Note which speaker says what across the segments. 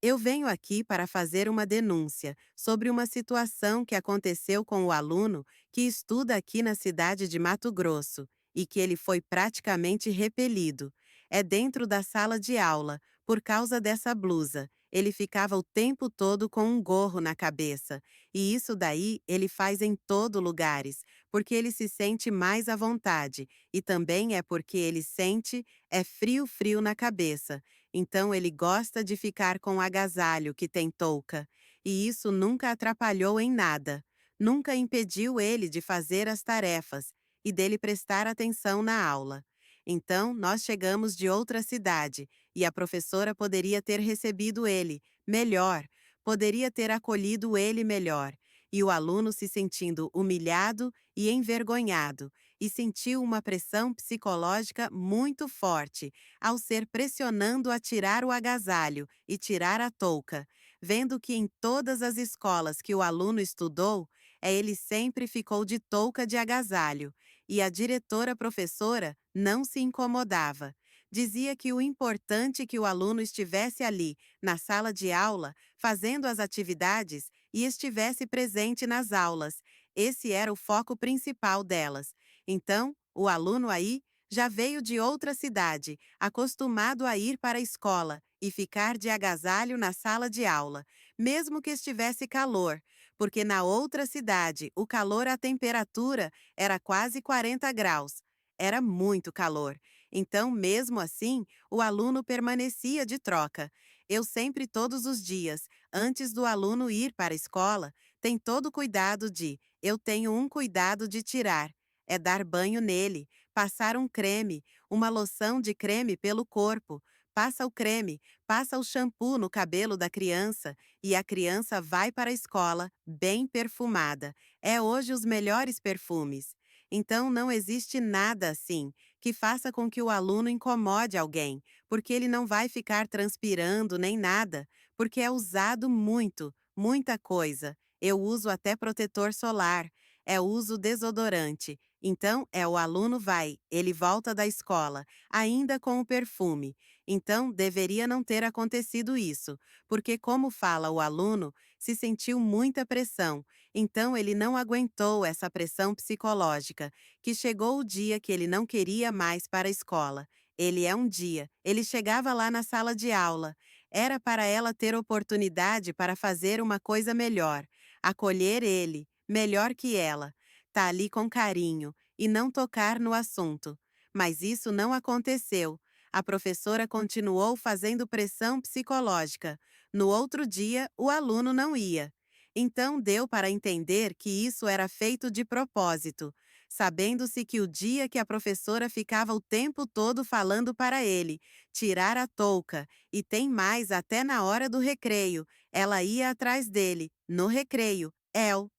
Speaker 1: Eu venho aqui para fazer uma denúncia sobre uma situação que aconteceu com o aluno que estuda aqui na cidade de Mato Grosso e que ele foi praticamente repelido. É dentro da sala de aula, por causa dessa blusa. Ele ficava o tempo todo com um gorro na cabeça. E isso daí ele faz em todo lugares, porque ele se sente mais à vontade. E também é porque ele sente frio, frio na cabeça. Então ele gosta de ficar com o agasalho que tem touca, e isso nunca atrapalhou em nada. Nunca impediu ele de fazer as tarefas e dele prestar atenção na aula. Então, nós chegamos de outra cidade e a professora poderia ter recebido ele melhor, poderia ter acolhido ele melhor. E o aluno se sentindo humilhado e envergonhado, e sentiu uma pressão psicológica muito forte ao ser pressionando a tirar o agasalho e tirar a touca, vendo que em todas as escolas que o aluno estudou, ele sempre ficou de touca de agasalho, e a diretora professora não se incomodava. Dizia que o importante é que o aluno estivesse ali, na sala de aula, fazendo as atividades e estivesse presente nas aulas. Esse era o foco principal delas. Então, o aluno aí já veio de outra cidade, acostumado a ir para a escola e ficar de agasalho na sala de aula, mesmo que estivesse calor, porque na outra cidade o calor, a temperatura era quase 40 graus. Era muito calor. Então, mesmo assim, o aluno permanecia de troca. Eu sempre, todos os dias, antes do aluno ir para a escola, tem todo cuidado eu tenho um cuidado de tirar, é dar banho nele, passar um creme, uma loção de creme pelo corpo. Passa o creme, passa o shampoo no cabelo da criança e a criança vai para a escola bem perfumada. É hoje os melhores perfumes. Então não existe nada assim que faça com que o aluno incomode alguém, porque ele não vai ficar transpirando nem nada, porque é usado muito, muita coisa. Eu uso até protetor solar, uso desodorante. Então, o aluno vai, ele volta da escola, ainda com o perfume. Então, deveria não ter acontecido isso, porque, como fala o aluno, se sentiu muita pressão. Então, ele não aguentou essa pressão psicológica, que chegou o dia que ele não queria mais para a escola. Ele chegava lá na sala de aula. Era para ela ter oportunidade para fazer uma coisa melhor, acolher ele, melhor que ela, tá ali com carinho e não tocar no assunto. Mas isso não aconteceu. A professora continuou fazendo pressão psicológica. No outro dia, o aluno não ia. Então deu para entender que isso era feito de propósito, sabendo-se que o dia que a professora ficava o tempo todo falando para ele tirar a touca, e tem mais até na hora do recreio, ela ia atrás dele, no recreio,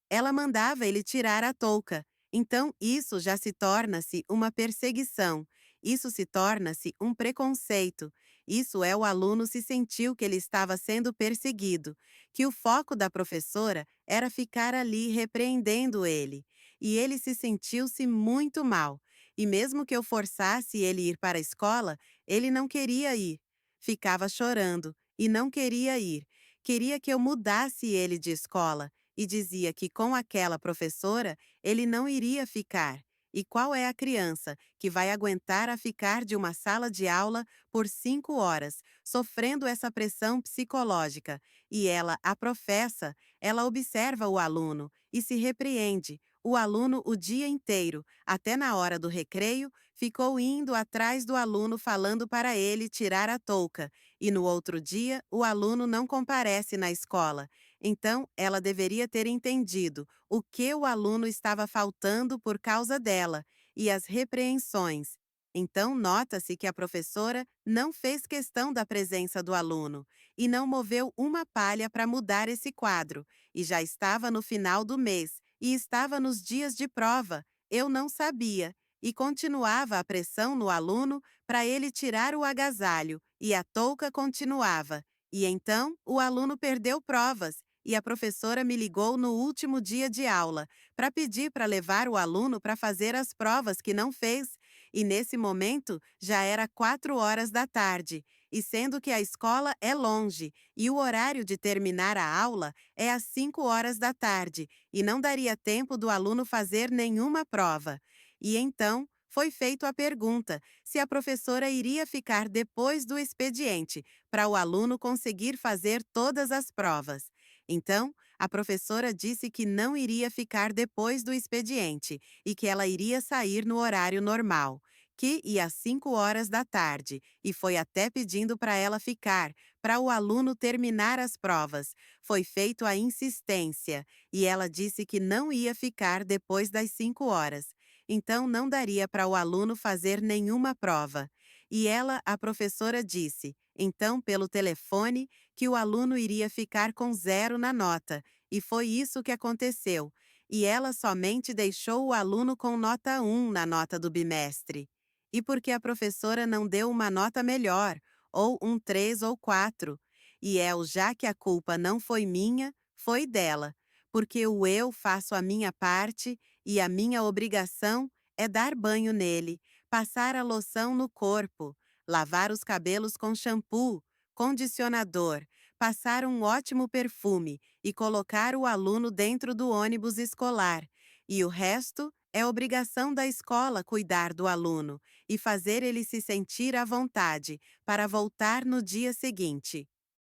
Speaker 1: ela mandava ele tirar a touca. Então isso já se torna-se uma perseguição, isso se torna-se um preconceito. Isso o aluno se sentiu que ele estava sendo perseguido, que o foco da professora era ficar ali repreendendo ele, e ele se sentiu-se muito mal. E mesmo que eu forçasse ele ir para a escola, ele não queria ir. Ficava chorando e não queria ir. Queria que eu mudasse ele de escola e dizia que com aquela professora ele não iria ficar. E qual é a criança que vai aguentar a ficar de uma sala de aula por 5 horas, sofrendo essa pressão psicológica? E ela, a professa, ela observa o aluno e se repreende. O aluno o dia inteiro, até na hora do recreio, ficou indo atrás do aluno falando para ele tirar a touca. E no outro dia, o aluno não comparece na escola. Então, ela deveria ter entendido o que o aluno estava faltando por causa dela e as repreensões. Então, nota-se que a professora não fez questão da presença do aluno e não moveu uma palha para mudar esse quadro, e já estava no final do mês e estava nos dias de prova. Eu não sabia. E continuava a pressão no aluno para ele tirar o agasalho, e a touca continuava. E então o aluno perdeu provas, e a professora me ligou no último dia de aula para pedir para levar o aluno para fazer as provas que não fez. E nesse momento já era 4 horas da tarde. e sendo que a escola é longe e o horário de terminar a aula é às 5 horas da tarde e não daria tempo do aluno fazer nenhuma prova. E então foi feita a pergunta se a professora iria ficar depois do expediente para o aluno conseguir fazer todas as provas. Então, a professora disse que não iria ficar depois do expediente e que ela iria sair no horário normal, que ia às 5 horas da tarde, e foi até pedindo para ela ficar, para o aluno terminar as provas. Foi feito a insistência, e ela disse que não ia ficar depois das 5 horas. Então não daria para o aluno fazer nenhuma prova. E ela, a professora, disse, então pelo telefone, que o aluno iria ficar com 0 na nota, e foi isso que aconteceu. E ela somente deixou o aluno com nota 1 na nota do bimestre. E porque a professora não deu uma nota melhor, ou um 3 ou 4. E já que a culpa não foi minha, foi dela, porque eu faço a minha parte e a minha obrigação é dar banho nele, passar a loção no corpo, lavar os cabelos com shampoo, condicionador, passar um ótimo perfume e colocar o aluno dentro do ônibus escolar. E o resto é obrigação da escola cuidar do aluno e fazer ele se sentir à vontade para voltar no dia seguinte.